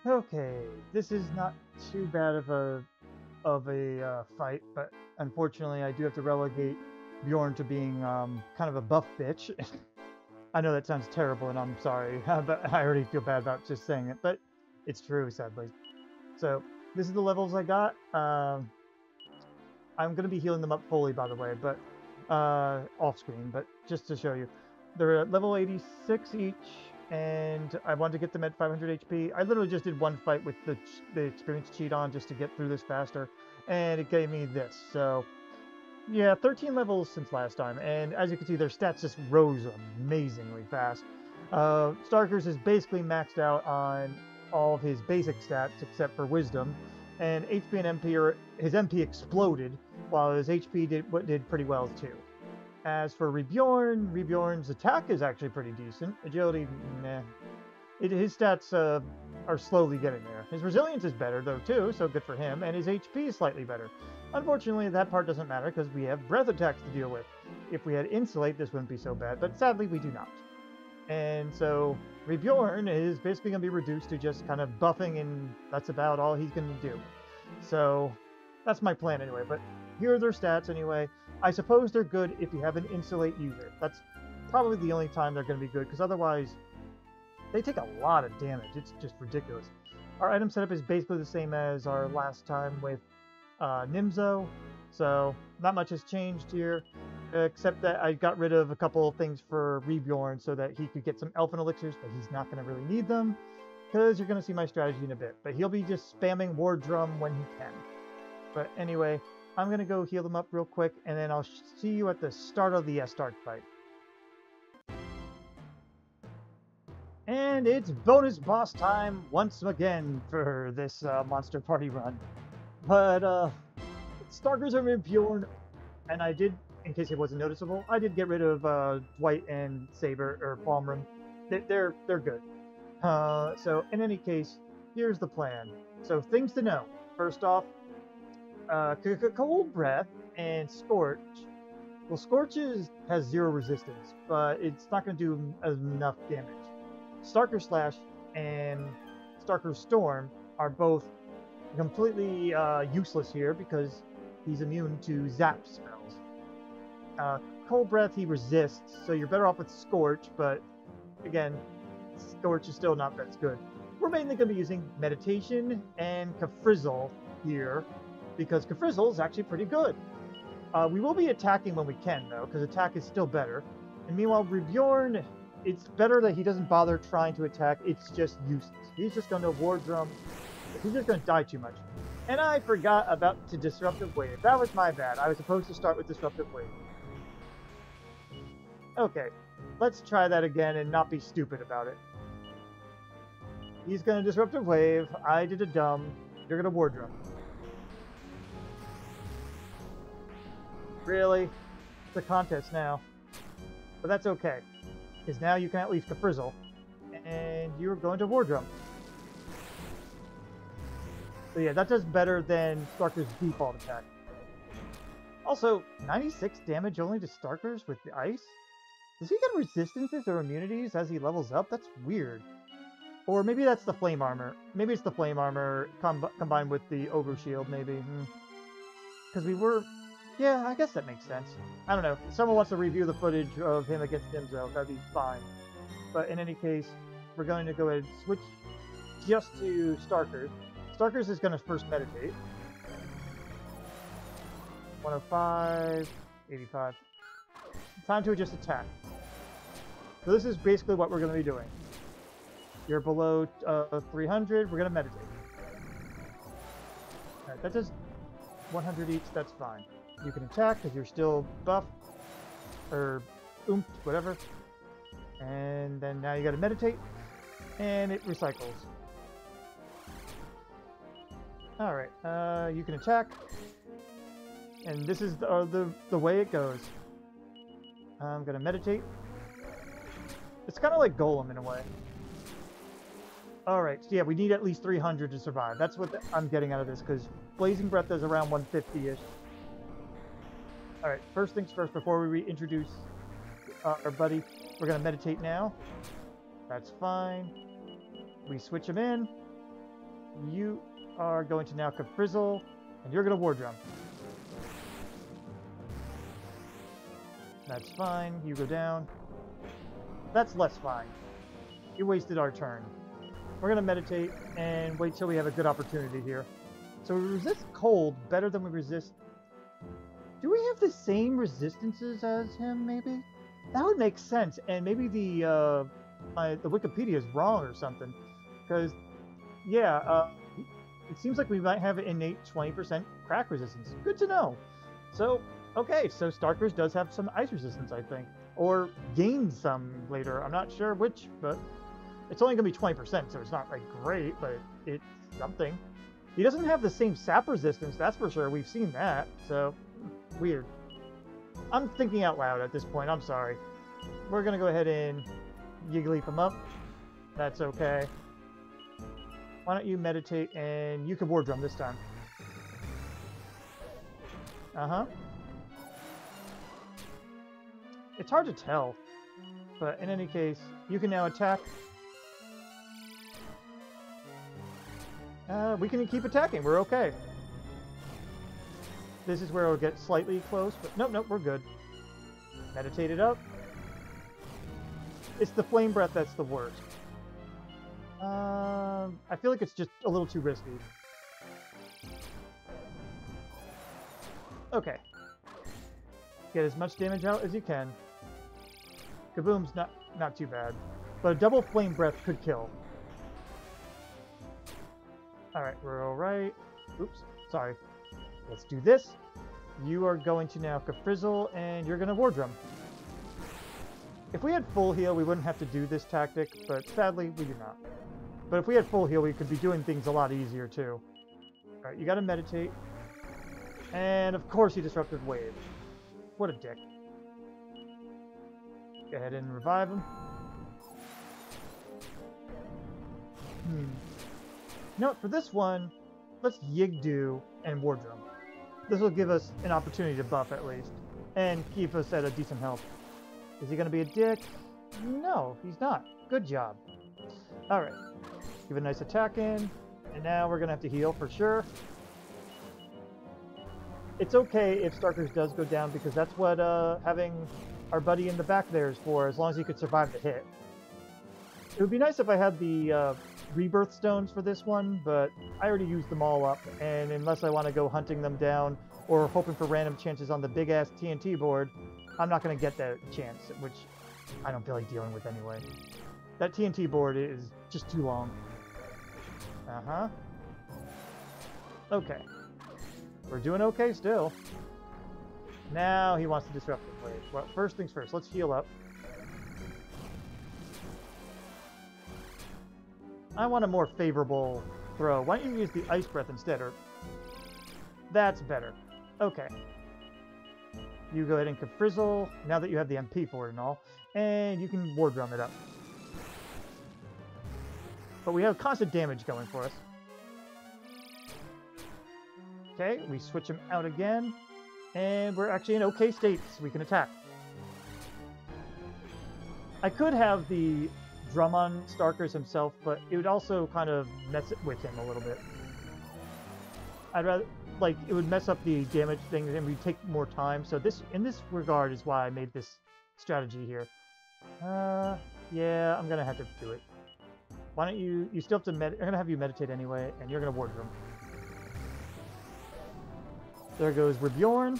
Okay, this is not too bad of a fight, but unfortunately, I do have to relegate Bjorn to being kind of a buff bitch. I know that sounds terrible, and I'm sorry, but I already feel bad about just saying it, but it's true, sadly. So this is the levels I got. I'm gonna be healing them up fully, by the way, but off screen. But just to show you, they're at level 86 each, and I wanted to get them at 500 HP. I literally just did one fight with the experience cheat on just to get through this faster, and it gave me this. So yeah, 13 levels since last time, and as you can see, their stats just rose amazingly fast. Starker's is basically maxed out on all of his basic stats except for Wisdom, and HP and MP his MP exploded, while his HP did pretty well too. As for Rebjorn's attack is actually pretty decent. Agility, nah. His stats are slowly getting there. His resilience is better though too, so good for him, and his HP is slightly better. Unfortunately, that part doesn't matter because we have breath attacks to deal with. If we had Insulate, this wouldn't be so bad, but sadly we do not. And so Rebjorn is basically going to be reduced to just kind of buffing, and that's about all he's going to do. So that's my plan anyway, but here are their stats anyway. I suppose they're good if you have an Insulate user. That's probably the only time they're going to be good, because otherwise they take a lot of damage. It's just ridiculous. Our item setup is basically the same as our last time with Nimzo, so not much has changed here, except that I got rid of a couple of things for Rebjorn so that he could get some Elfin Elixirs, but he's not going to really need them, because you're going to see my strategy in a bit. But he'll be just spamming War Drum when he can. But anyway, I'm going to go heal them up real quick, and then I'll see you at the start of the Estark fight. And it's bonus boss time once again for this Monster Party run. But Starkers are Rebjorn, and I did, in case it wasn't noticeable, I did get rid of Dwight and Saber, or Baumrem. They're good. So in any case, here's the plan. So things to know. First off, Cold Breath and Scorch. Well, Scorch has 0 resistance, but it's not going to do enough damage. Starker Slash and Starker Storm are both completely useless here because he's immune to zap spells. Cold Breath he resists, so you're better off with Scorch, but again, Scorch is still not that good. We're mainly going to be using Meditation and Kafrizzle here, because Kafrizzle is actually pretty good. We will be attacking when we can, though, because attack is still better. And meanwhile, Rebjorn, it's better that he doesn't bother trying to attack. It's just useless. He's just going to War Drum. He's just going to die too much. And I forgot about the Disruptive Wave. That was my bad. I was supposed to start with Disruptive Wave. Okay, let's try that again and not be stupid about it. He's going to Disruptive Wave. I did a dumb. You're going to War Drum. Really? It's a contest now. But that's okay, because now you can at least Kafrizzle, and you're going to War Drum. So yeah, that does better than Starker's default attack. Also, 96 damage only to Starkers with the ice? Does he get resistances or immunities as he levels up? That's weird. Or maybe that's the Flame Armor. Maybe it's the Flame Armor combined with the Ogre Shield, maybe. Because we were... Yeah, I guess that makes sense. I don't know. If someone wants to review the footage of him against Nimzo, that'd be fine. But in any case, we're going to go ahead and switch just to Starkers. Starkers is going to first meditate. 105, 85. Time to just attack. So this is basically what we're going to be doing. You're below 300, we're going to meditate. Alright, that does 100 each, that's fine. You can attack because you're still buffed, or oomped, whatever. And then now you got to meditate, and it recycles. Alright, you can attack, and this is the way it goes. I'm going to meditate. It's kind of like Golem in a way. Alright, so yeah, we need at least 300 to survive. That's what I'm getting out of this, because Blazing Breath is around 150-ish. Alright, first things first, before we reintroduce our buddy, we're going to meditate now. That's fine. We switch him in. You are going to now Frizzle, and you're going to War Drum. That's fine. You go down. That's less fine. You wasted our turn. We're going to meditate and wait till we have a good opportunity here. So we resist cold better than we resist... Do we have the same resistances as him, maybe? That would make sense, and maybe the Wikipedia is wrong or something. Because, yeah, it seems like we might have an innate 20% crack resistance. Good to know. So, okay, so Starkers does have some ice resistance, I think. Or gains some later. I'm not sure which, but it's only going to be 20%, so it's not, like, great, but it's something. He doesn't have the same sap resistance, that's for sure. We've seen that, so weird. I'm thinking out loud at this point. I'm sorry. We're going to go ahead and Yigglyp him up. That's okay. Why don't you meditate and you can War Drum this time. Uh-huh. It's hard to tell, but in any case, you can now attack. We can keep attacking. We're okay. This is where it'll get slightly close, but nope, we're good. Meditate it up. It's the Flame Breath that's the worst. I feel like it's just a little too risky. Okay. Get as much damage out as you can. Kaboom's not too bad. But a double Flame Breath could kill. Alright, we're alright. Oops, sorry. Let's do this. You are going to now Frizzle, and you're going to War Drum. If we had full heal, we wouldn't have to do this tactic, but sadly, we do not. But if we had full heal, we could be doing things a lot easier, too. Alright, you gotta meditate. And, of course, he Disruptive Wave. What a dick. Go ahead and revive him. You know, for this one, let's Yigdo and War Drum. This will give us an opportunity to buff, at least. And keep us at a decent health. Is he going to be a dick? No, he's not. Good job. Alright. Give a nice attack in. And now we're going to have to heal for sure. It's okay if Starkers does go down, because that's what having our buddy in the back there is for, as long as he could survive the hit. It would be nice if I had the Rebirth Stones for this one, but I already used them all up, and unless I want to go hunting them down or hoping for random chances on the big-ass TNT board, I'm not going to get that chance, which I don't feel like dealing with anyway. That TNT board is just too long. Uh-huh. Okay. We're doing okay still. Now he wants to Disruptive Wave. Well, first things first, let's heal up. I want a more favorable throw. Why don't you use the Ice Breath instead? Or that's better. Okay. You go ahead and Frizzle, now that you have the MP for it and all, and you can War Drum it up. But we have constant damage going for us. Okay, we switch him out again, and we're actually in okay state, so we can attack. I could have the drum on Starkers himself, but it would also kind of mess it with him a little bit. I'd rather, like, it would mess up the damage thing and we'd take more time, so this, in this regard, is why I made this strategy here. Yeah, I'm gonna have to do it. Why don't you still have to I'm gonna have you meditate anyway, and you're gonna War Drum. There goes Rebjorn.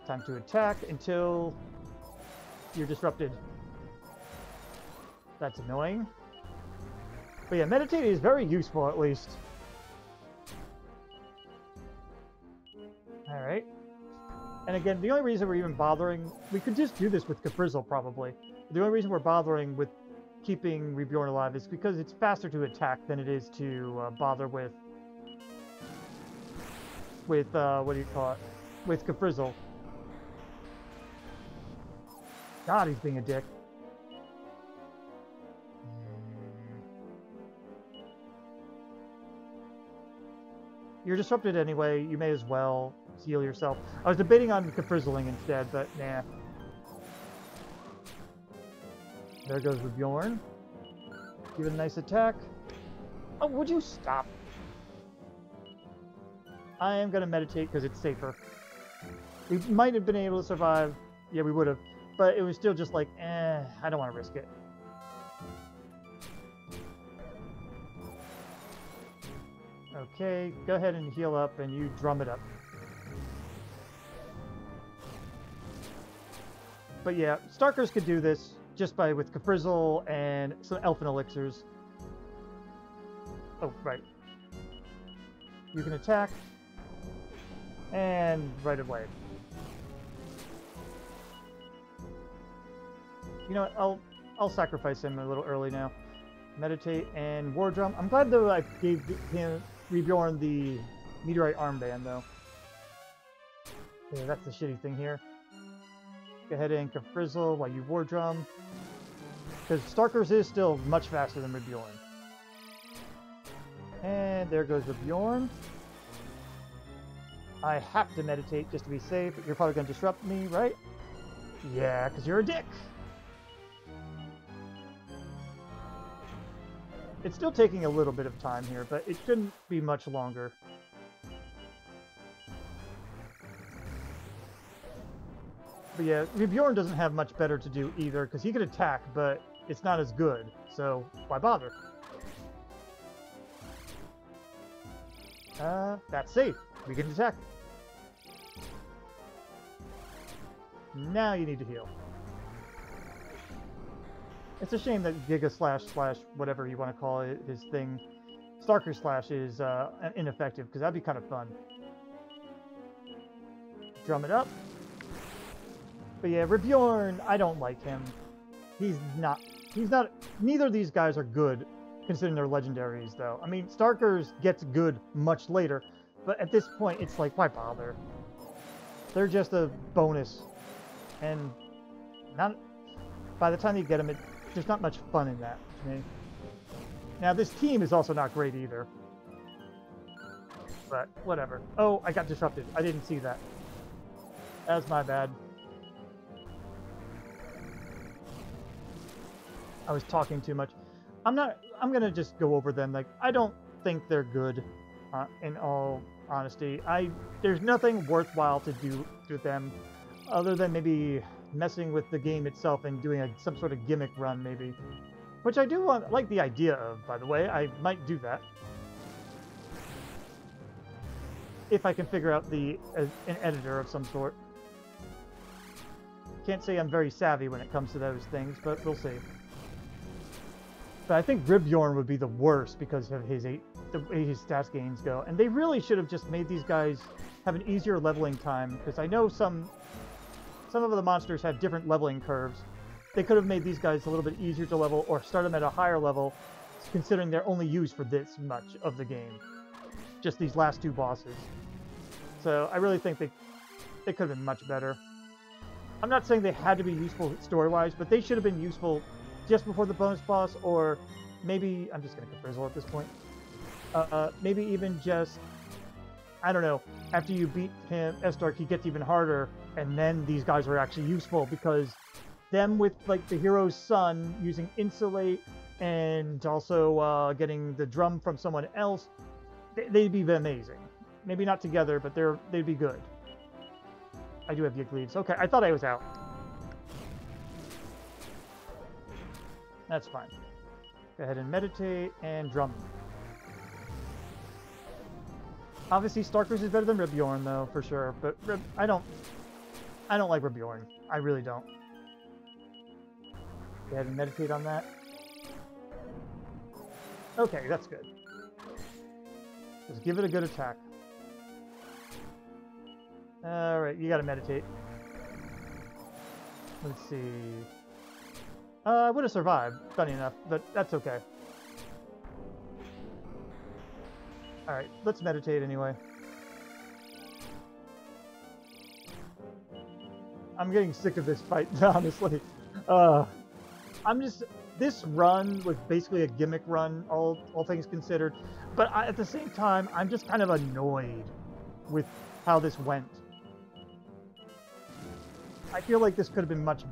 Time to attack until you're disrupted. That's annoying. But yeah, meditating is very useful, at least. Alright. And again, the only reason we're even bothering... We could just do this with Frizzle, probably. The only reason we're bothering with keeping Rebjorn alive is because it's faster to attack than it is to bother with... what do you call it? With Frizzle. God, he's being a dick. You're disrupted anyway, you may as well heal yourself. I was debating on Frizzling instead, but nah. There goes Rebjorn. Give it a nice attack. Oh, would you stop? I am going to meditate because it's safer. We might have been able to survive. Yeah, we would have. But it was still just like, I don't want to risk it. Okay, go ahead and heal up and you drum it up. But yeah, Starkers could do this just with Kafrizzle and some Elfin Elixirs. Oh, right. You can attack. And right away. You know what, I'll sacrifice him a little early now. Meditate and War Drum. I'm glad though I gave him Rebjorn the Meteorite Armband though. Yeah, that's the shitty thing here. Go ahead and Kafrizzle while you War Drum. Because Starkers is still much faster than Rebjorn. And there goes Rebjorn. I have to meditate just to be safe. You're probably going to disrupt me, right? Yeah, because you're a dick. It's still taking a little bit of time here, but it shouldn't be much longer. But yeah, Rebjorn doesn't have much better to do either, because he could attack, but it's not as good, so why bother? That's safe. We can attack. Now you need to heal. It's a shame that Giga slash whatever you want to call it, his thing, Starker slash is ineffective, because that'd be kind of fun. Drum it up. But yeah, Rebjorn, I don't like him. He's not, neither of these guys are good, considering they're legendaries, though. I mean, Starkers gets good much later, but at this point, it's like, why bother? They're just a bonus. And not, by the time you get them, there's not much fun in that to me. Now, this team is also not great either. But, whatever. Oh, I got disrupted. I didn't see that. That was my bad. I was talking too much. I'm gonna just go over them. Like, I don't think they're good, in all honesty. There's nothing worthwhile to do with them, other than maybe messing with the game itself and doing some sort of gimmick run, maybe. Which I do like the idea of, by the way. I might do that. If I can figure out an editor of some sort. Can't say I'm very savvy when it comes to those things, but we'll see. But I think Rebjorn would be the worst because of his his stats gains go. And they really should have just made these guys have an easier leveling time, because I know some of the monsters have different leveling curves. They could have made these guys a little bit easier to level, or start them at a higher level, considering they're only used for this much of the game. Just these last two bosses. So I really think they could have been much better. I'm not saying they had to be useful story-wise, but they should have been useful just before the bonus boss, or maybe, I'm just going to Kafrizzle at this point. Maybe even just, I don't know, after you beat him, Estark, he gets even harder, and then these guys are actually useful, because them with, like, the hero's son using Insulate, and also getting the drum from someone else, they'd be amazing. Maybe not together, but they'd be good. I do have Yig Leaves. Okay, I thought I was out. That's fine. Go ahead and meditate and drum. Obviously, Starkers is better than Rebjorn, though, for sure. But I don't like Rebjorn. I really don't. Go ahead and meditate on that. Okay, that's good. Just give it a good attack. Alright, you gotta meditate. Let's see. I would have survived, funny enough, but that's okay. Alright, let's meditate anyway. I'm getting sick of this fight, honestly. This run was basically a gimmick run, all things considered. But at the same time, I'm just kind of annoyed with how this went. I feel like this could have been much...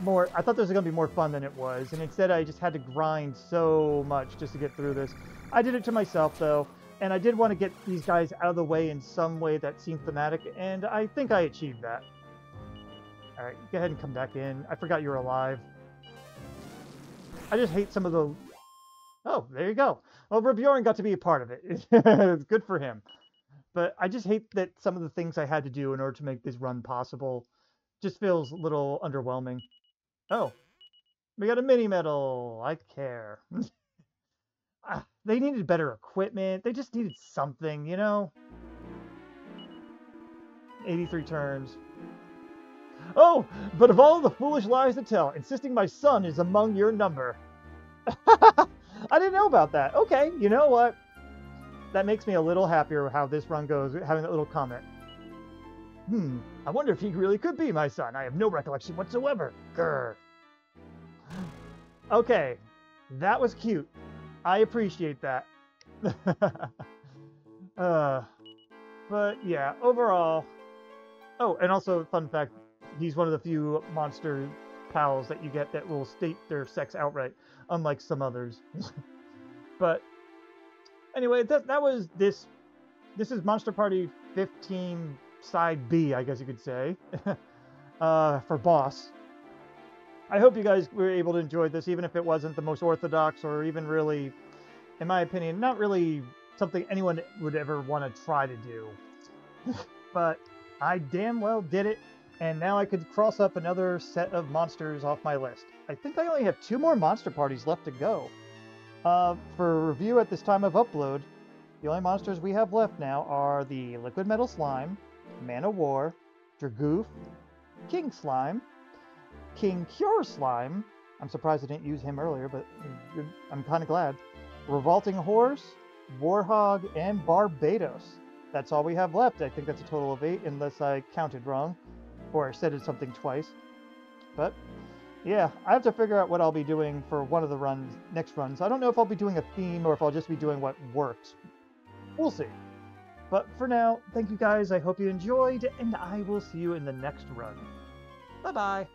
more. I thought this was going to be more fun than it was, and instead I just had to grind so much just to get through this. I did it to myself, though, and I did want to get these guys out of the way in some way that seemed thematic, and I think I achieved that. Alright, go ahead and come back in. I forgot you were alive. I just hate some of the... Oh, there you go. Well, Rebjorn got to be a part of it. It's good for him. But I just hate that some of the things I had to do in order to make this run possible just feels a little underwhelming. Oh, we got a mini medal. I care. They needed better equipment. They just needed something, you know? 83 turns. Oh, but of all the foolish lies to tell, insisting my son is among your number. I didn't know about that. Okay, you know what? That makes me a little happier how this run goes, having that little comment. I wonder if he really could be my son. I have no recollection whatsoever. Grr. Okay, that was cute. I appreciate that. But yeah, overall... Oh, and also, fun fact, he's one of the few monster pals that you get that will state their sex outright, unlike some others. But anyway, that was this. This is Monster Party 15 Side B, I guess you could say, for boss. I hope you guys were able to enjoy this, even if it wasn't the most orthodox or even really, in my opinion, not really something anyone would ever want to try to do. But I damn well did it, and now I could cross up another set of monsters off my list. I think I only have 2 more monster parties left to go. For review at this time of upload, the only monsters we have left now are the Liquid Metal Slime, Man of War, Dragoof, King Slime, King Cure Slime. I'm surprised I didn't use him earlier, but I'm kind of glad. Revolting Horse, Warhog, and Barbados. That's all we have left. I think that's a total of 8, unless I counted wrong, or I said something twice. But yeah, I have to figure out what I'll be doing for one of the next runs. I don't know if I'll be doing a theme or if I'll just be doing what works. We'll see. But for now, thank you guys. I hope you enjoyed, and I will see you in the next run. Bye-bye.